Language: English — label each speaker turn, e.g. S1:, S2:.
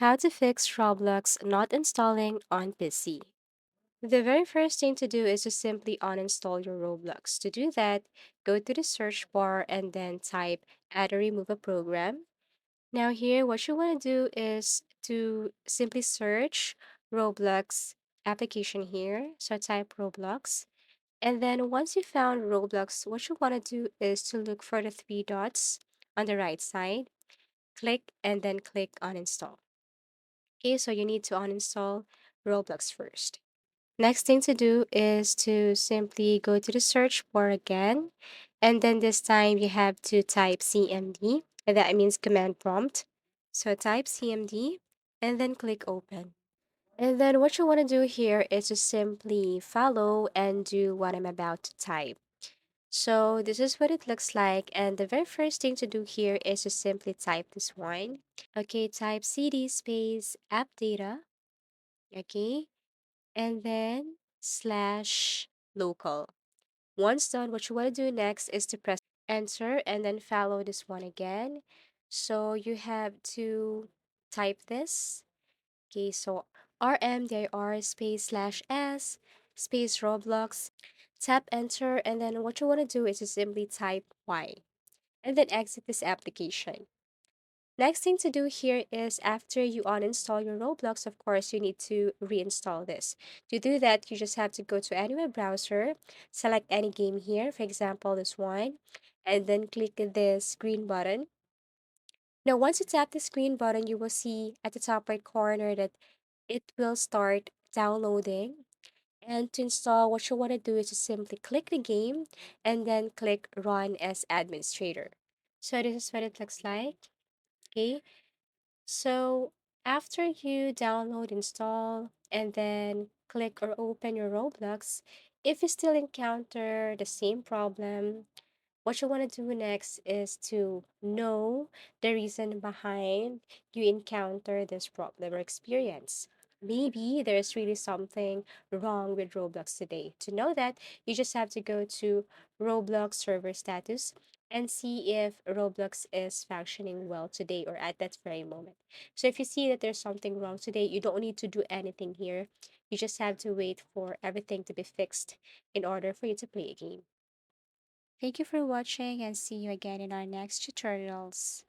S1: How to fix Roblox not installing on PC. The very first thing to do is to simply uninstall your Roblox. To do that, go to the search bar and then type add or remove a program. Now here, what you want to do is to simply search Roblox application here. So type Roblox. And then once you found Roblox, what you want to do is to look for the three dots on the right side. Click and then click uninstall. Okay, so you need to uninstall Roblox first. Next thing to do is to simply go to the search bar again, and then this time you have to type CMD, and that means command prompt. So type CMD and then click open. And then what you want to do here is to simply follow and do what I'm about to type. So this is what it looks like, and the very first thing to do here is to simply type this one. Okay, type cd space app data. Okay, and then slash local. Once done, what you want to do next is to press enter and then follow this one again. So you have to type this. Okay, so rmdir space slash s space Roblox. Tap enter, and then what you want to do is to simply type y and then exit this application. Next thing to do here is after you uninstall your Roblox, of course, you need to reinstall this. To do that, you just have to go to any web browser, select any game here, for example, this one, and then click this green button. Now, once you tap this green button, you will see at the top right corner that it will start downloading. And to install, what you want to do is to simply click the game and then click Run as Administrator. So this is what it looks like. Okay. So after you download, install, and then click or open your Roblox, if you still encounter the same problem, what you want to do next is to know the reason behind you encounter this problem or experience. Maybe there's really something wrong with Roblox today. To know that, you just have to go to Roblox server status and see if Roblox is functioning well today or at that very moment. So if you see that there's something wrong today, you don't need to do anything here. You just have to wait for everything to be fixed in order for you to play a game. Thank you for watching and see you again in our next tutorials.